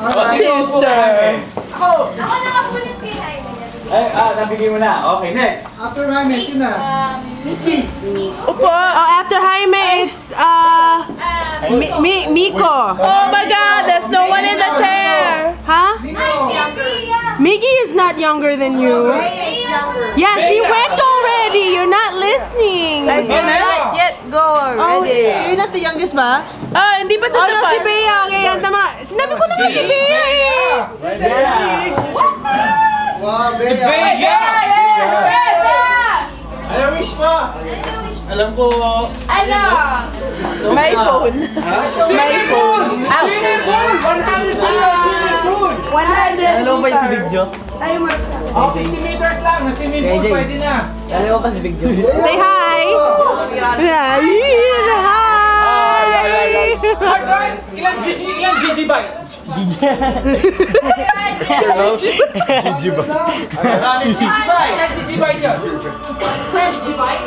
Sister! Ako nakapunit kay Jaime. Nabigay mo na. Okay, next. After Jaime, sino na? Misty. Upo! After Jaime, it's Miko. Oh my God, there's no one in the chair. Huh? Miggy is not younger than you. Yeah, she went already. You're not listening. I cannot yet go already. You're not the youngest ba? Hindi pa sa tapat. Oh, no, si Bea. Okay, yan tama. Sinabi ko naman si Bea eh. Wow, Bea! Bea! Ano wish mo? Alam ko. Ano? My phone. My phone. 100. Alam mo ba yung si Big Joe? 50 meters lang. Sa swimming pool, pwede na. Alam mo ba si Big Joe? Say hi. Hi. Ilan Gigi bite? Gigi bite yun?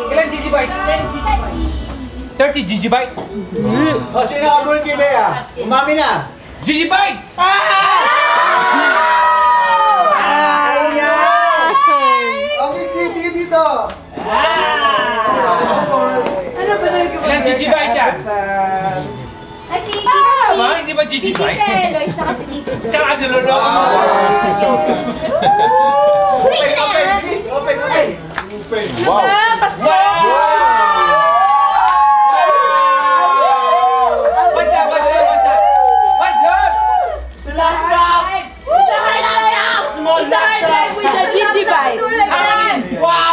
Ilan Gigi bite? 30 Gigi bite? O, sino ka gulki, Bea? Umami na. Gigi bites! Okay, Steve, tingin dito! Ilan Gigi bite yan? Ay, si Hindi ba Gigi bite? Tita Eloy, saka si Tita Jo. Tsaka niloloko mo. Kunin niyo na yan! Open. Wow.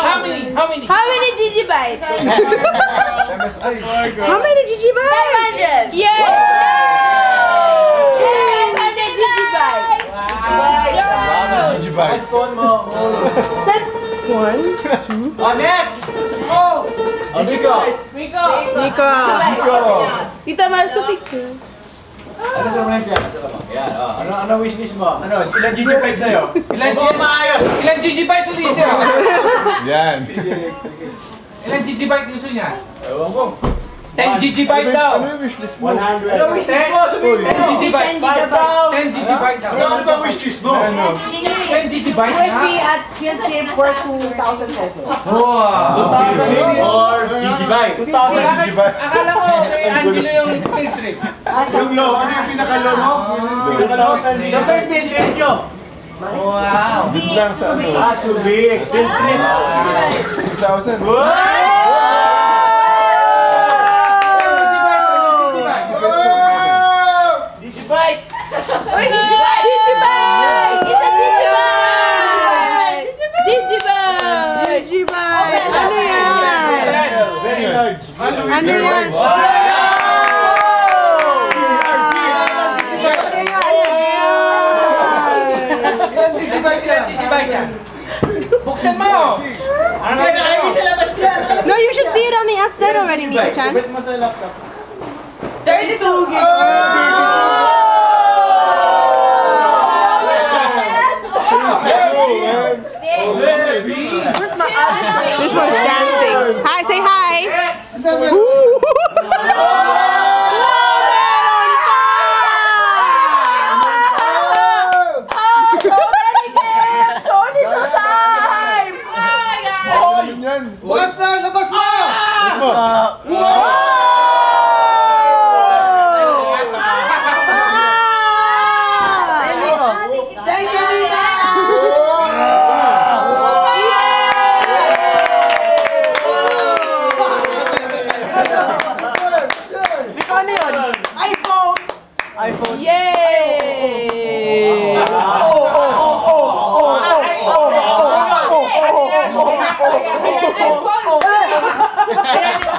How many Gigi bites? How many Gigi bites? 500! Yay! 500 Gigi bites! Gigi bites. That's 1, 2. Oh, next! Oh! Miko! Tita Mar sa picture. Ano sa mga yan? Ano wish mo? Ilan Gigi bites sa'yo? Ilan Gigi bite ulit siya? Yan. Ilan Gigi bite gusto niya? Ewan ko. 10 Gigi bite daw. Ano yung wishlist mo? 100. Ano wish mo? 10 Gigi bite. 10 Gigi bite daw. Ano ba wishlist mo? 10 Gigi bite Wish me na? at field trip for 2,000 pesos. Wow! 2,000 or Gigi bite? 2,000 Gigi bite. Akala ko kay Angelo yung field trip. Yung low, ano yung pinaka-low mo? Saan ba yung field trip nyo? Wow! Bid lang sa ano? Subic. Field trip. 2,000. Gigi bite. Gigi bite! It's a Gigi bite! Gigi bite! Gigi bite! Ano yan? Very large. Ano yan? Ilan Gigi bite yan? Gigi bite yan. Buksan mo! Ano ba nakalagay sa labas yan? No, you should see it on the outside already, Mika-chan. Ibit mo sa laptop. 32 gigs. Where's my other? This one's dancing. Hi, say hi. Labas na! Labas na! Thank you, Nina! Miko, ano yun? iPhone! iPhone. Yay!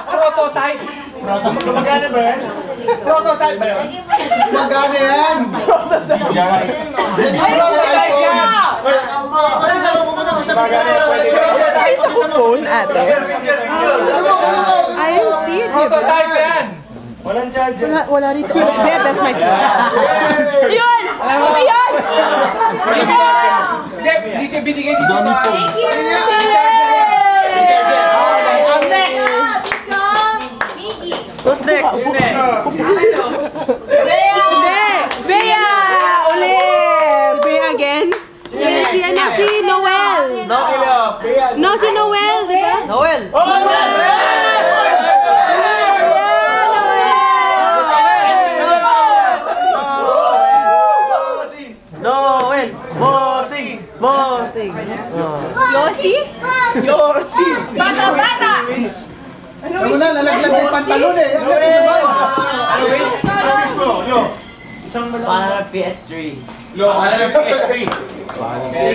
Prototype! Magkano ba yan? Prototype ba yun? Magkano yan? Ay, sa phone, ate. I didn't see it. Prototype yan! Walang charger. Wala rito. Yeah, that's my phone. Yun! Yun! Hindi siya binigay dito ba? Thank you! I'm next. Who's next? Bea! Bea! Uli! Yossi? Yossi! Bata! Ano na, nalaglag yung pantalon eh. Ang gabi naman. Ano wish mo? Yo. Para ng PS3. Lo. Para ng PS3.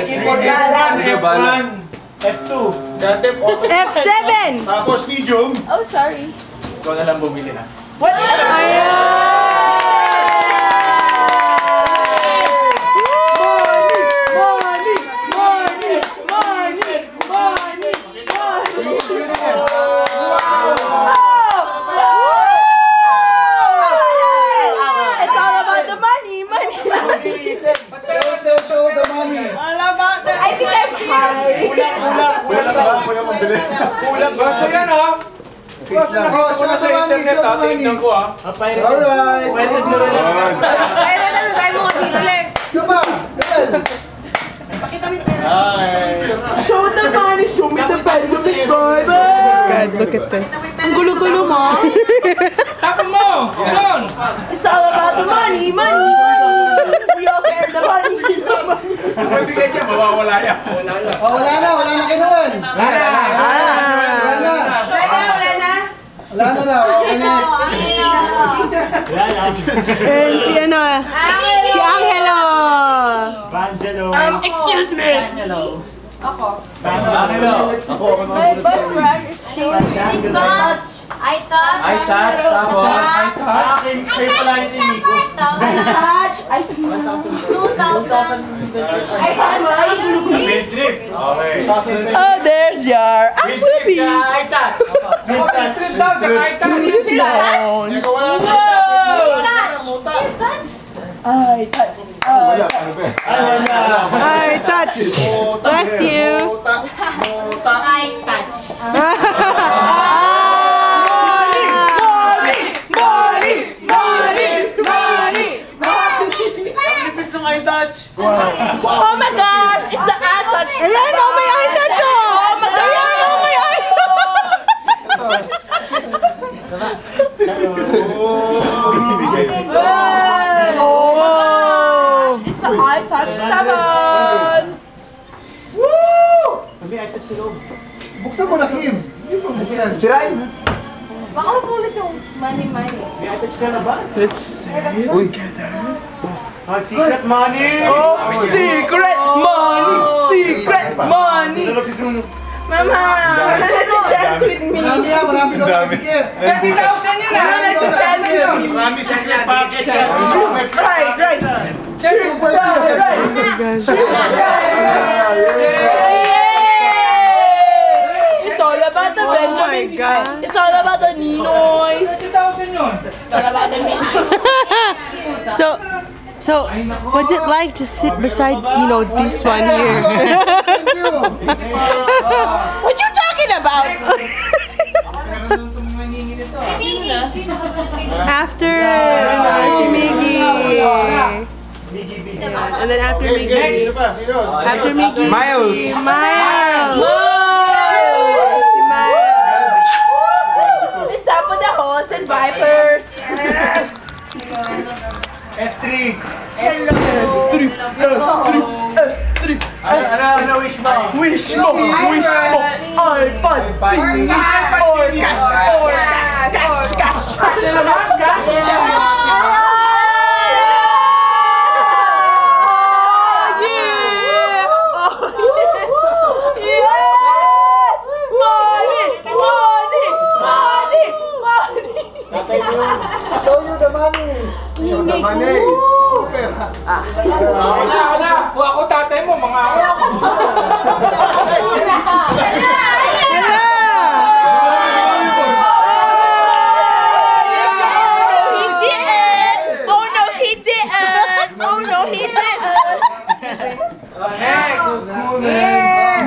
Keyboard lang. F1. F2. Dati auto. F7! Tapos medium. Oh, sorry. Ikaw na lang bumili na. What? It's all about the money. Show the money. All about the... I think I'm high. Kulang ba? Kulang mabili. Kulang ba? So yan ha. Ako na sa internet ha. Tingnan ko ha. Alright. Pwede sila lang. Ay, ano tayo mo kasi ulit. Come on. Show the money, show me the value of the God, look at this. Ang gulo-gulo mo. Tapon mo! Yun! It's all about the money. We all care the money. Kung magbigay dyan, mawawala yan. Oh, wala na kinuwan. Wala! Wala na. Okay, next. And si ano, si Angelo. Angelo. Excuse me. Angelo. Ako My boyfriend is this much. I touch. Tapos. Akin, sa'yo pala yun ni Nico. Touch. I smell. 2,000. I touch. I see. Field trip. Okay. Oh, there's your Applebee. I touch! Trip daw, tsaka I touch! Ikaw wala na. I touch. Wala. Ano ba? Ay, wala. I touch. Bless you. I touch. Lipis ng eye touch. Oh my gosh, it's the eye touch. Ayan, oh, may eye touch, oh. Oh my God, ayan, oh, may eye Oh, it's the eye touch 7. May eye touch sa loob. Buksan mo na, Kim. Hindi mo buksan. Sirain. Baka mapulit yung money. May eye touch sa labas. Uy. Secret money. Oh, secret money, secret money. Mama, wanna let the chance with me? Marami daw na ticket. 30,000 yun ah! Wanna let the chance with me? Marami sa kanya packet ka. Fried rice. Super Fried rice. It's all about the Benjamin. It's all about the Ninoys. 30,000 yun! So, what's it like to sit beside, this one here? Thank you. What you talking about? After, si Miggy. And then after Miggy. Sino ba? Sino? After Miggy. Miles. Miles. It's time for the horse and vipers. S3. Ano wish mo? Wish mo, iPad, TV, or cash, cash. Show you the money. Show the money. Pera. Wala! Kung ako tatay mo, mga ako.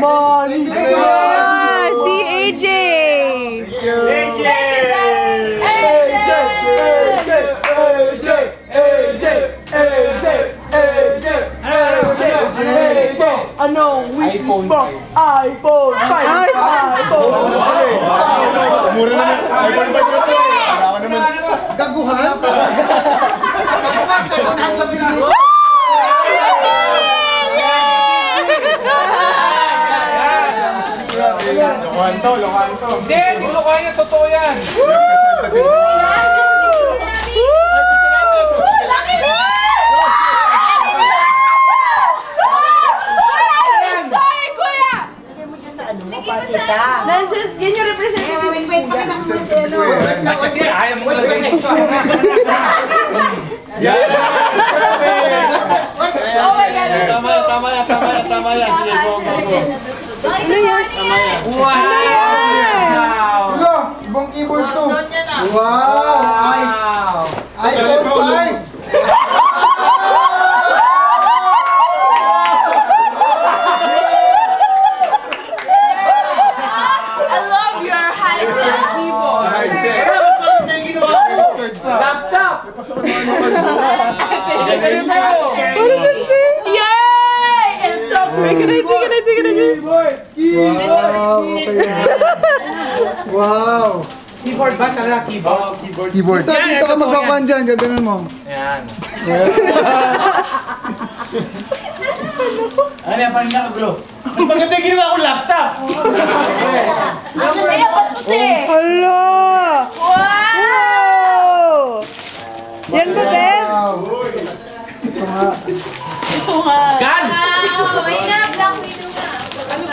Money. Si AJ. Ano wish list mo? iPhone 5. iPhone. Mura naman. iPhone 5 na to. Wala ka naman. Gaguhan. Gaguhan sa 100 million. Hindi, hindi ko kaya. Totoo yan. Yan yung representative. Wait, pakita ko muna si ano. Kasi ayaw mo lang yung picture. Oh my God. Tama yan. Sige, go. Ano yan? Wow! Hello, ibang keyboard to. Wow! iPhone 5. I love your high-tech keyboard. Laptop! Yay! It's so great. Can I see? Wow! Keyboard ba talaga? Keyboard? Keyboard. Dito ka magkakuhan dyan, gaganon mo. Ayan. Ano yan, paano nakagulo? Maganda ginawa akong laptop! Kaya ba't ito eh? Hello! Wow! Yan ba, Beb? Wow! Ito nga. Gan!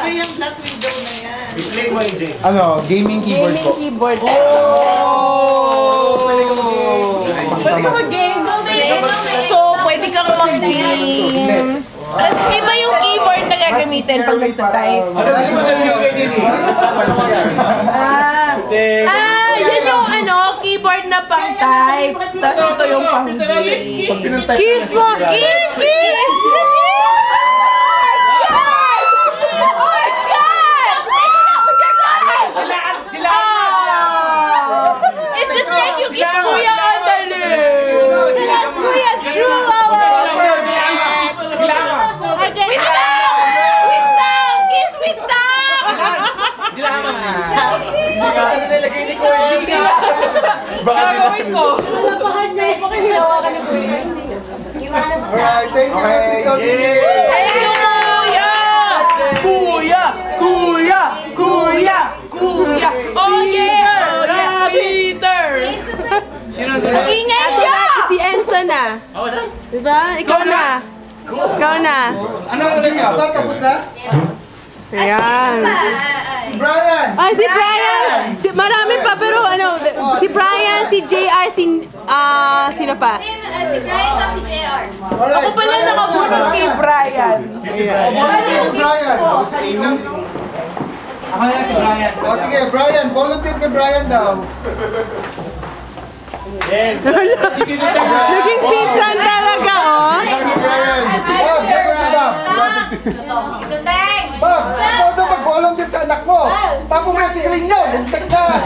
May na, Black Widow na. I-play mo, AJ. Ano, gaming keyboard ko. Keyboard. Pwede ka mag-game. So, pwede kang mag-games. Tapos, iba yung keyboard na gagamitin pag nagtatype. Yan yung keyboard na pang-type. Tapos ito yung pang-games. Kiss mo! Kiss! It's just like you kiss Kuya on the lips. That's Kuya's true love. Okay, wait lang! Kiss with tongue! Dilaman na. Saan na nilagay ni Kuya? Baka gawin ko. Napahan niya. Baka hinawa ka ni Kuya. Iwanan mo sa Alright, thank you. Thank you, Kuya! Oh yeah! Peter! Sino Ingay ka! Si Enzo na. Diba? Ikaw na. Ano ang James ba? Tapos na? Ayan. Si Brian! Ay, si Brian! Marami pa, pero si Brian, si JR, sino pa? Si Brian at si JR. Ako pala nakabunod kay Brian. Brian! Ako na si Brian. O sige, Brian. Volunteer kay Brian daw. Yes. Naging pinsan talaga, oh. Bob, basta si Bob. Ito, Teng! Bob, ikaw daw mag-volunteer sa anak mo. Tapo mo yung sigarin niyo. Bugtag na.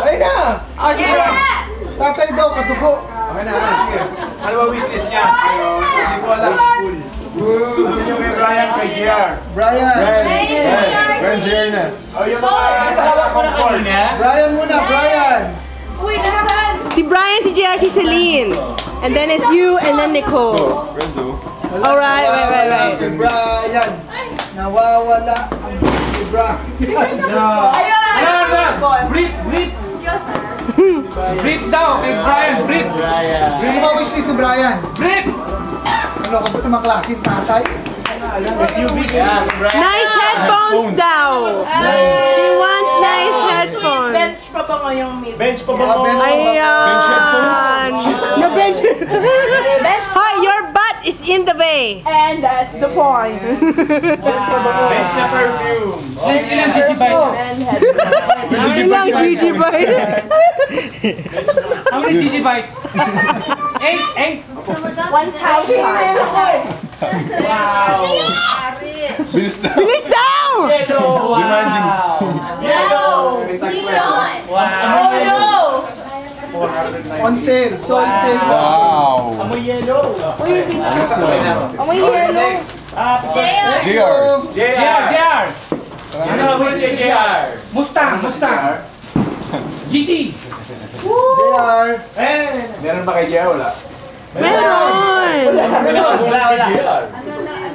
Ay na. Tatay daw, katugo. Okay na, sige. Ano ba wishlist niya? Hindi ko alam. Gusto niyo kay Brian, kay JR. Brian. Brian JR na. O yung mga comfort. Brian muna, Brian. Uy, nasan? Si Brian, si JR, si Celine. And then it's you, and then Nicole. Renzo. Alright, right. Si Brian. Nawawala ang si Brian. Ano? Brief! Brief daw kay Brian! Brief! Ano ba wishlist si Brian? Brief! Ano ka ba naman klaseng tatay? Nice headphones daw. He wants nice headphones. Bench pa ba ngayong meet? Bench pa ba mo? Ayan. No bench. Hi, your butt is in the way. And that's the point. Bench na perfume. Ilang gigabyte? And headphones. Ilang gigabyte? How many gigabytes? 8! 1,000. Wow. Bilis na. Bilis daw! Demanding. Yellow! Neon! Wow! On sale. So on sale. Wow. Amoy yellow. Amoy yellow. JR! JR's. JR! Ano amoy kay JR? Mustang! GT! JR. Meron ba kay JR? Wala. Meron. Wala!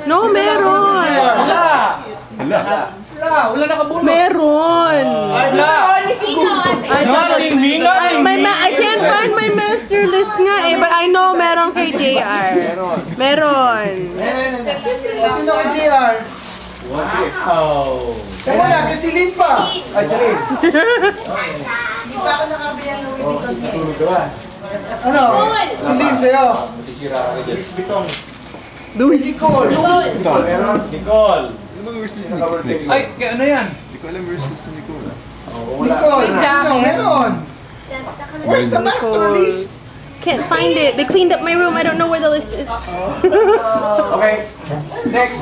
No, meron. Wala! Hala. Wala nakabunot. Meron. Wala. Sino, ate? Nothing me, nothing me. I can't find my master list nga eh, but I know meron kay JR. Meron. Sino kay JR? Teka lang, kay Celine pa. Ay, Celine. Di pa ako nakabili ng Louis Vuitton eh. Tulog ka ba? Ano? Celine sa'yo. Louis Vuitton. Luis. Nicole. Nicole. Meron? Nicole. Ano bang wishlist ni Next? Ay, ano yan? Hindi ko alam wishlist ni Nicole. Nicole. Ano, meron. Where's the master Nicole. list? Can't find it. They cleaned up my room. I don't know where the list is. Okay. Next.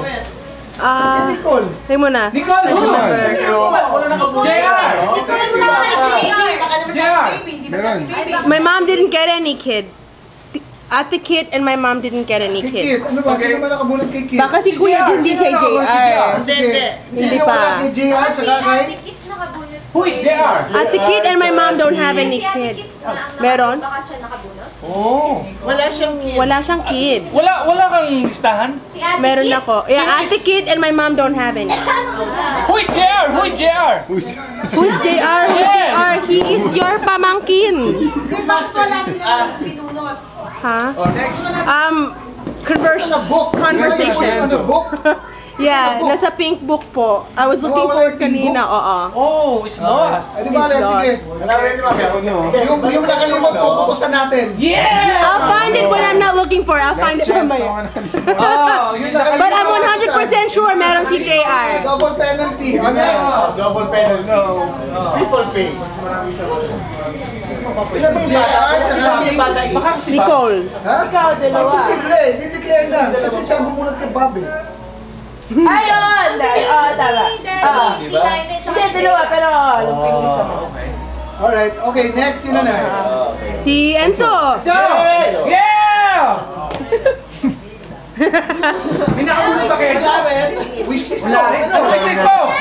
Nicole. Say mo na. Nicole, who? Thank you. Wala nakabunot. JR. JR. My mom didn't get any kid. Ate Kit and my mom didn't get any Kay Kit. kid. Ano ba? Sino ba nakabunod kay Kit? Baka si Kuya hindi kay JR. Sige. Hindi Sino pa. wala kay JR tsaka kay? Who is JR? Ate Kit and my mom don't have any kid. Meron? Baka siya nakabunot. Oh. Wala siyang kid. Wala siyang kid. Wala kang listahan? Si Ate Meron Kit. ako. Yeah, Ate Kit and my mom don't have any. Who is JR? Who is JR? Who's JR? JR, he is your pamangkin. Bakit wala silang pinunot? Huh? Oh, next. Conversion. Sa book. Conversation. Sa book. Yeah, nasa pink book po. I was looking for it kanina, oo. Oh, it's lost. Ay, di ba? Sige. Hanapin mo kaya. Yung nakalimot ko, kutusan natin. Yeah! I'll find it when I'm not looking for it. I'll find it mamaya. Oh, yun na. But I'm 100% sure meron si JR. Double penalty. Next. Double penalty. Triple pay. Ilan ba JR tsaka si... Nicole. Ha? Ikaw, dalawa. Imposible. Di-declare na. Kasi siya bumunot kay Bobby. Ayun! Tama. Si Jaime, tsaka Hindi, si dalawa, JR. pero lumping isa mo. Alright. Okay, next. Sino na? Si Enzo. Yeah! May nakabunot ba kayo? Wishlist mo. Wala rin. Ano? Click mo!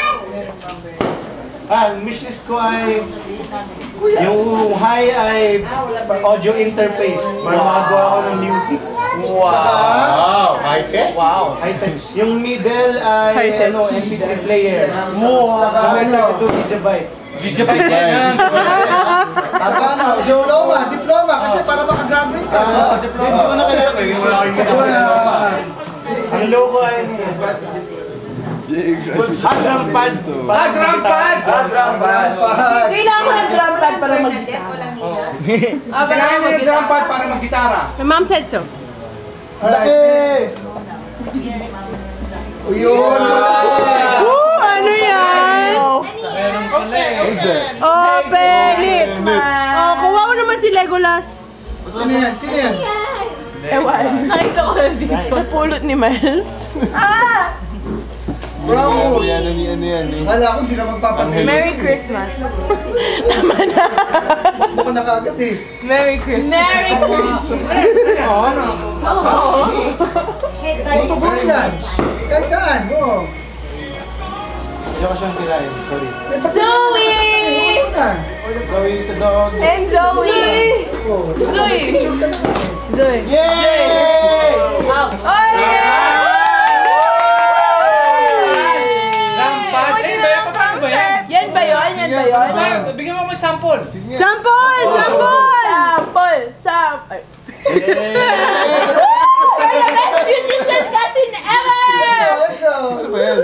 Ang wishlist ko ay yung high ay audio interface para makagawa ko ng music. Wow! High-tech? Wow! High-tech. Yung middle ay MP3 player. Wow! Saka may 32 GB. Gigabyte yan. Tapos ano? Diploma. Kasi para makagraduate ka. Hindi ko na kailangan ko. Wala akong ginagawa. Ang logo ay drum pad. Drum pad! Drum pad. Kailangan ko ng drum pad para mag-gitara. Kailangan mo yung drum pad para mag-gitara. My mom said so. Alright. Uyun. Ano yan? Oh, Benit. Oh, kawawa naman si Legolas. Sino yan? Ewan. Nakita ko na dito. Pulot ni Miles. Bro. Ano yan eh. Hala ko, hindi ka magpapansin. Merry Christmas. Tama na. Buka na kaagad eh. Merry Christmas. Merry Christmas. Tutubog yan. Kahit saan. Oo. Hindi ko siyang sila eh. Sorry. Zoe! Zoe sa dog. And Zoe! Zoe! Zoe! Yay! Oy! Drum pad? Paano ba yan? Yan ba yun? Bigyan mo sample. Sampol! Sample! You're the best musician cousin ever! Ano ba yan?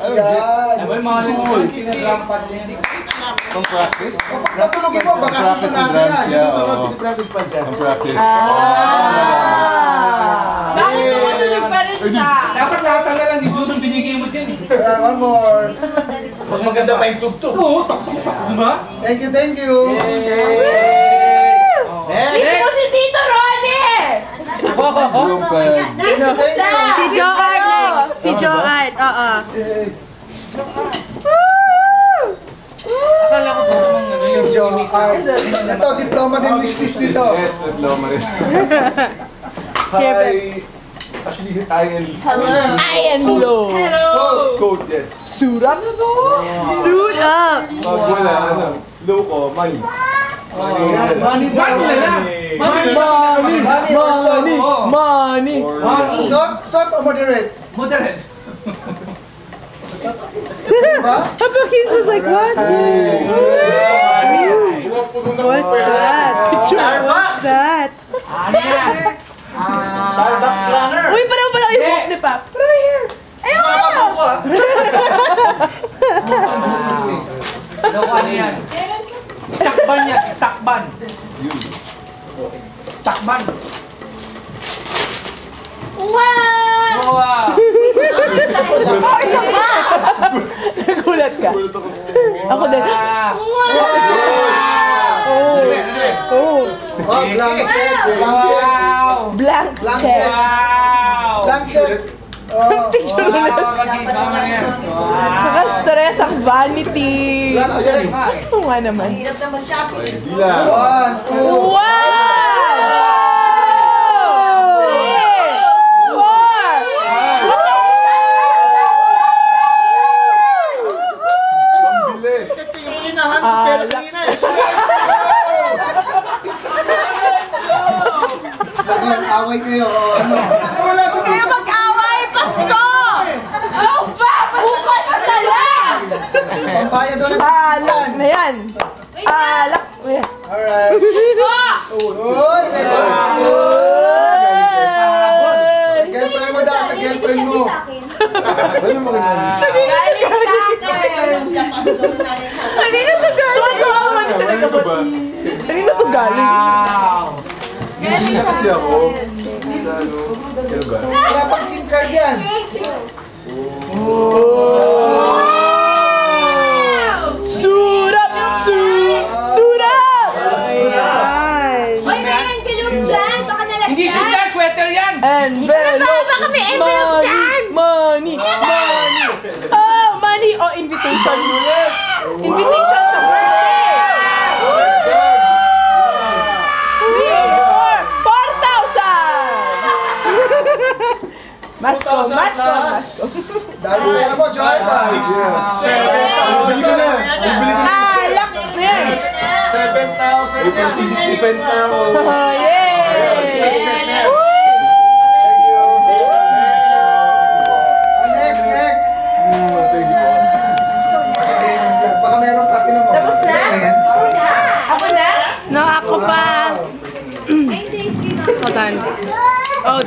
Ano Yan. Abay, mahal yung drum pad yan. Pang practice? Natulogin mo, baka Practice sito ng natin drums, yan. yeah, oo. Practice pa siya. Pang practice. Bakit tumutulog pa rin siya? Dapat lahat ang lang ni Judon binigay mo siya eh. One more. Mas maganda pa yung tugtog. Oo, takbo. Diba? Thank you. Miss mo si Tito Ronnie! Drum pad. Miss mo siya! Si Joe Art next. Si Joe Art, oo. Akala ko pa naman ano yung Joe Art. Ito, diploma din wishlist dito. Yes, diploma rin. Hi. Actually, I I am low. Code, yes. Suit up. Suit up. Pag wala, low ko, money. Money lang. Money. Short o moderate? Moderate. Papa Kids was like, what? What's that? What's that? Ano yan? Starbucks planner. Uy, pareho pala kayo buhok ni Pap. Pero here. Ayun! Ano ano yan? Stakban yan, stakban. Stakban. Wow! Wow! Nagulat ka. Ako din. Oh. Oh, blank check. Wow! Blank check. Wow! Blank check. Oh. Picture ulit. Saka stress ang vanity. Blank check. Oo nga naman. Hirap naman shopping. Hindi lang. 1, 2. Wow! 3, 4. Away kayo. Ano? Wala sa Kaya mag-away, Pasko! Ano ba? Bukas na lang! pambayad doon ng Alak na yan. Alak na yan. Alright. Uy, may bago. Girlfriend mo daw sa girlfriend mo. Ano mo ganyan? Galing sa akin! Kanina to galing. Tuwan siya nagkabot. Kanina to galing. Wow! Hindi na kasi ako. Ano? Ano ba? Wala pang SIM card yan. Surap! Surap! Ayan. Hoy, may envelope dyan! Baka Hindi nalagyan! siya, sweater yan! Envelope! Baka may envelope Money! Oh, money! Oh, invitation. Invitation sa birthday! 4,000! Masko! Dahil pera mo, Jordan. 7,000. Bili ko na. Bili ko na. Alak na yan! 7,000 Ito, thesis defense na ako. Oh, yay! Next. Thank you po. Baka meron pa mo. Tapos na? Ako na? No, ako pa. Ay, hindi. Hold on. Oh,